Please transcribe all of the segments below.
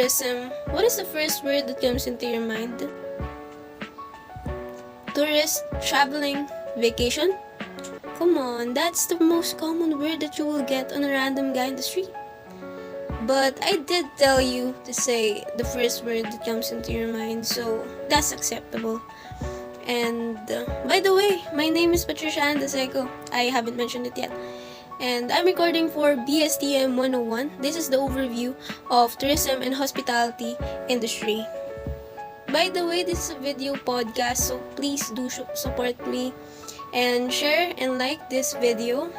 tourism, what is the first word that comes into your mind? Tourist, traveling, vacation? Come on, that's the most common word that you will get on a random guy in the street. But I did tell you to say the first word that comes into your mind, so that's acceptable. And by the way, my name is Patricia Andaseco. I haven't mentioned it yet. And I'm recording for BSTM 101. This is the overview of tourism and hospitality industry. By the way, this is a video podcast, so please do support me and share and like this video.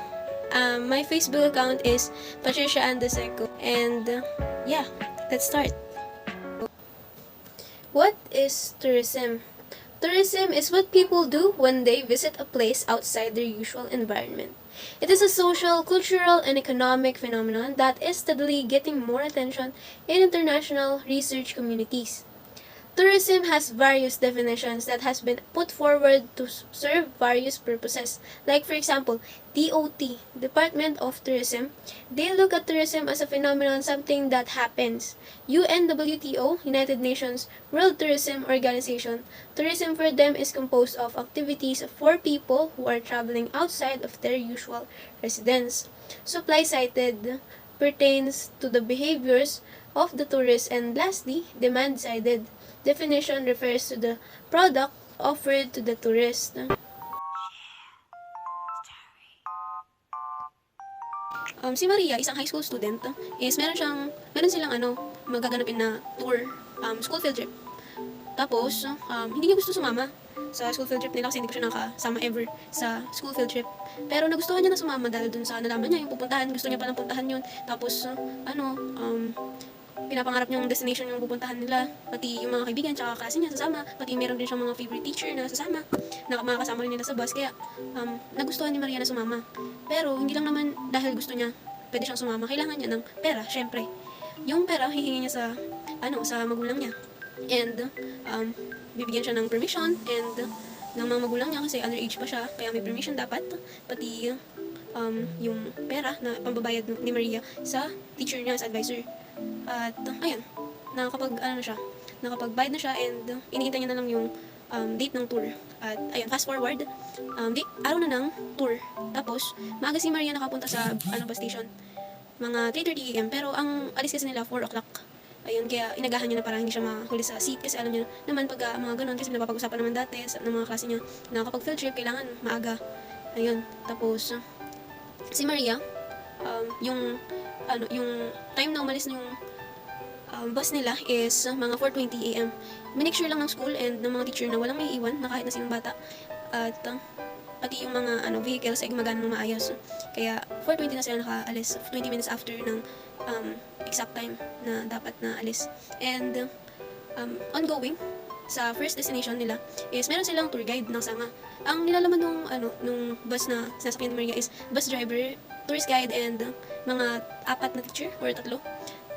My Facebook account is Patricia Andaseco. And yeah, let's start. What is tourism? Tourism is what people do when they visit a place outside their usual environment. It is a social, cultural, and economic phenomenon that is steadily getting more attention in international research communities. Tourism has various definitions that has been put forward to serve various purposes. Like for example, DOT, Department of Tourism, they look at tourism as a phenomenon, something that happens. UNWTO, United Nations World Tourism Organization, tourism for them is composed of activities for people who are traveling outside of their usual residence. Supply-sided pertains to the behaviors of the tourist, and lastly, demand-sided definition refers to the product offered to the tourist. Si Maria, isang high school student, is meron silang magaganapin na tour, school field trip. Tapos, hindi niya gusto sumama sa school field trip nila kasi hindi pa siya nakasama ever sa school field trip. Pero nagustuhan niya na sumama dahil dun sa nalaman niya yung pupuntahan, gusto niya palang puntahan yun. Tapos, pinapangarap niyang destination yung pupuntahan nila, pati yung mga kaibigan tsaka klase niya sasama, pati meron din siyang mga favorite teacher na sasama, na makakasama rin nila sa bus, kaya nagustuhan ni Maria na sumama. Pero hindi lang naman dahil gusto niya pwede siyang sumama, kailangan niya ng pera, syempre. Yung pera hihingi niya sa magulang niya, and bibigyan siya ng permission and ng mga magulang niya kasi underage pa siya, kaya may permission dapat, pati yung pera na pambabayad ni Maria sa teacher niya, sa advisor. At ayun, nakapagbayad na siya, and iniintay niya na lang yung date ng tour. At ayun, fast forward, araw na ng tour. Tapos maaga si Maria nakapunta sa bus station, mga 3:30 AM, pero ang alis kasi nila 4 o'clock. Ayun, kaya inagahan niya na para hindi siya mahuli sa seat, kasi alam niya naman pag mga ganun, kasi napapag-usapan naman dati ng mga klase niya na kapag field trip kailangan maaga. Ayun, tapos si Maria, yung time na umalis na yung bus nila is mga 4:20 AM. Minake sure lang ng school and ng mga teacher na walang may iwan na kahit na sinong bata. At pati yung mga vehicles ay gumagana ng maayos. Kaya 4:20 na sila nakaalis, 20 minutes after ng exact time na dapat na alis. And ongoing sa first destination nila is meron silang tour guide ng sama. Ang nilalaman nung bus na sinasakyan ni Maria is bus driver, tourist guide, and mga 4 na teacher or 3.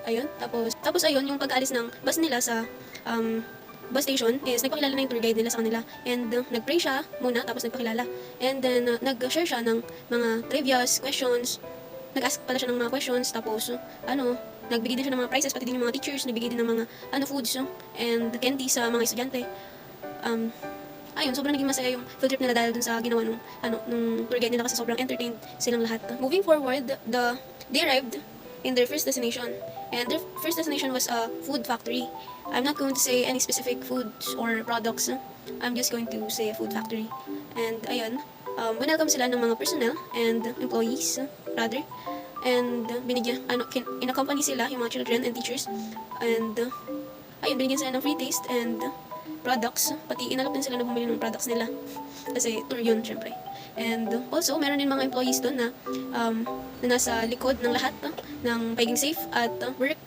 Ayun, tapos ayun, yung pag-aalis ng bus nila sa bus station is nagpakilala na yung tour guide nila sa kanila, and nagpray siya muna tapos nagpakilala, and then nag-share siya ng mga trivias, questions, nag-ask pala siya ng mga questions, tapos nagbigay din siya ng mga prizes, pati din yung mga teachers, nagbigay din ng mga foods and candy sa mga estudyante. Ayun, sobrang naging masaya yung field trip nila dahil dun sa ginawa nung tour guide nila, kasi sobrang entertained silang lahat. Moving forward, they arrived in their first destination, and their first destination was a food factory. I'm not going to say any specific foods or products. I'm just going to say a food factory. And ayun, welcome sila ng mga personnel and employees, rather. And in-accompany sila yung mga children and teachers. And ayun, binigyan sila ng free taste and products. Pati inalok din sila na bumili ng products nila. Kasi tour yun, syempre. And also, meron din mga employees doon na nasa likod ng lahat ng pagiging safe at work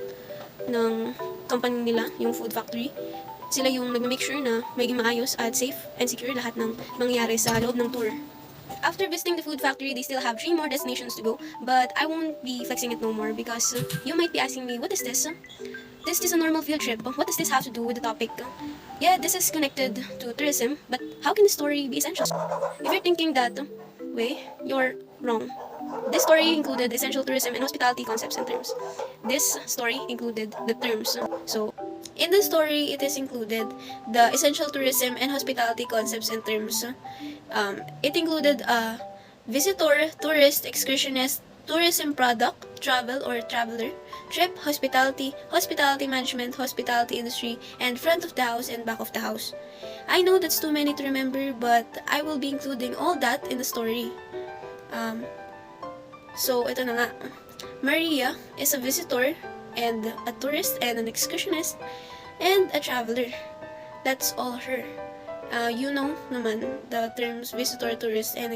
ng company nila, yung food factory. Sila yung nag-make sure na maging maayos at safe and secure lahat ng mangyayari sa loob ng tour. After visiting the food factory, they still have 3 more destinations to go, but I won't be flexing it no more because you might be asking me, what is this? This is a normal field trip. What does this have to do with the topic? Yeah, this is connected to tourism, but how can the story be essential? If you're thinking that way, you're wrong. This story included essential tourism and hospitality concepts and terms. This story included the terms. So, in the story, it is included the essential tourism and hospitality concepts and terms. It included a visitor, tourist, excursionist, tourism product, travel or traveler, trip, hospitality, hospitality management, hospitality industry, and front of the house and back of the house. I know that's too many to remember, but I will be including all that in the story. So, ito na nga. Maria is a visitor and a tourist and an excursionist and a traveler. That's all her. You know naman the terms visitor, tourist, and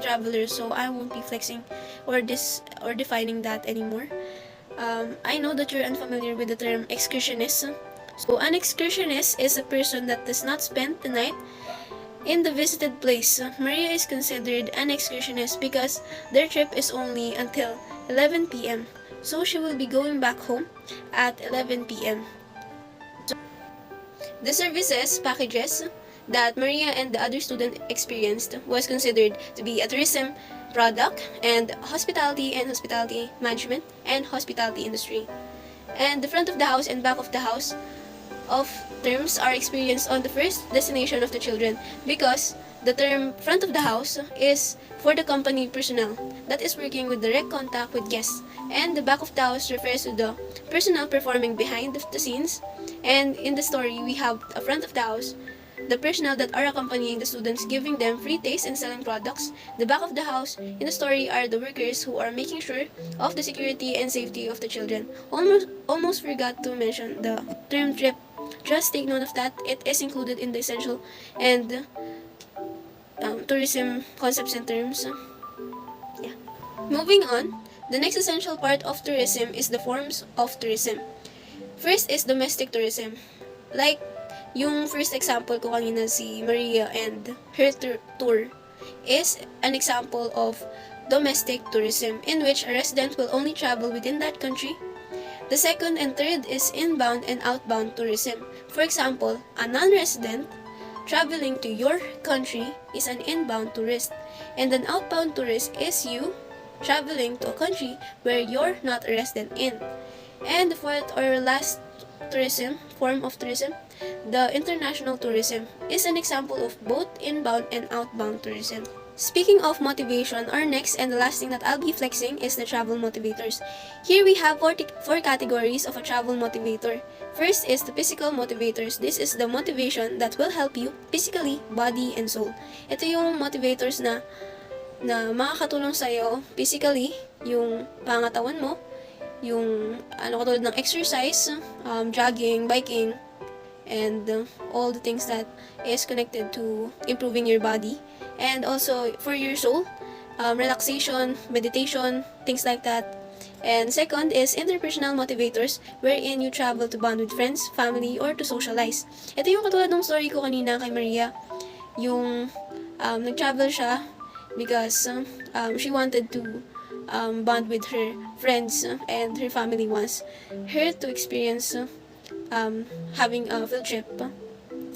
traveler, so I won't be flexing or defining that anymore. I know that you're unfamiliar with the term excursionist. So, an excursionist is a person that does not spend the night in the visited place. Maria is considered an excursionist because their trip is only until 11 p.m. So, she will be going back home at 11 p.m. So, the services, packages, that Maria and the other student experienced was considered to be a tourism product and hospitality management and hospitality industry. And the front of the house and back of the house of terms are experienced on the first destination of the children because the term front of the house is for the company personnel that is working with direct contact with guests, and the back of the house refers to the personnel performing behind the scenes. And in the story, we have a front of the house, the personnel that are accompanying the students, giving them free taste and selling products. The back of the house in the story are the workers who are making sure of the security and safety of the children. Almost forgot to mention the term trip. Just take note of that. It is included in the essential and tourism concepts and terms. Yeah. Moving on, the next essential part of tourism is the forms of tourism. First is domestic tourism. Like yung first example ko kanina, si Maria and her tour is an example of domestic tourism in which a resident will only travel within that country. The second and third is inbound and outbound tourism. For example, a non-resident traveling to your country is an inbound tourist, and an outbound tourist is you traveling to a country where you're not a resident in. And the fourth or last form of tourism, the international tourism, is an example of both inbound and outbound tourism. Speaking of motivation, our next and the last thing that I'll be flexing is the travel motivators. Here we have four categories of a travel motivator. First is the physical motivators. This is the motivation that will help you physically, body, and soul. Ito yung motivators na makakatulong sa'yo physically, yung pangatawan mo, yung katulad ng exercise, jogging, biking, and all the things that is connected to improving your body. And also for your soul, relaxation, meditation, things like that. And second is interpersonal motivators, wherein you travel to bond with friends, family, or to socialize. Ito yung katulad ng story ko kanina kay Maria, yung nag-travel siya because she wanted to bond with her friends and her family wants her to experience having a field trip.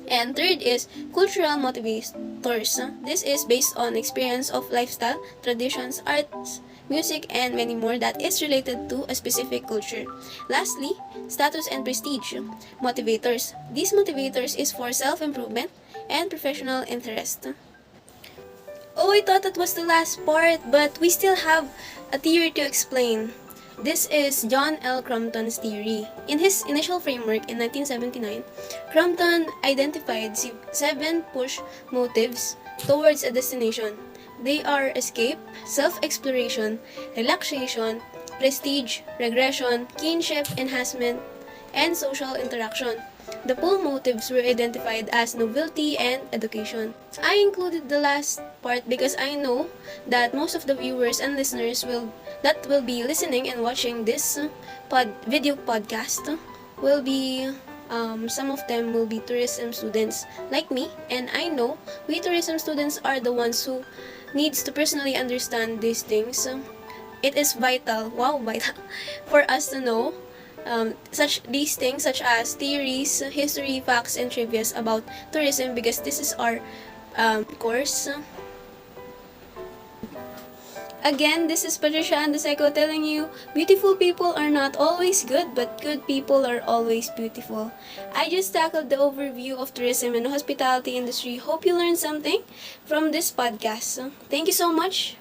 And third is cultural motivators. This is based on experience of lifestyle, traditions, arts, music, and many more that is related to a specific culture. Lastly, status and prestige motivators. These motivators is for self-improvement and professional interest. Oh, I thought that was the last part, but we still have a theory to explain. This is John L. Crompton's theory. In his initial framework in 1979, Crompton identified 7 push motives towards a destination. They are escape, self-exploration, relaxation, prestige, regression, kinship enhancement, and social interaction. The pull motives were identified as novelty and education. I included the last part because I know that most of the viewers and listeners will be listening and watching this video podcast will be some of them will be tourism students like me, and I know we tourism students are the ones who needs to personally understand these things. It is vital, for us to know these things such as theories, history, facts, and trivias about tourism because this is our course. Again, this is Patricia and the Psycho telling you, beautiful people are not always good, but good people are always beautiful. I just tackled the overview of tourism and hospitality industry. Hope you learned something from this podcast. So, thank you so much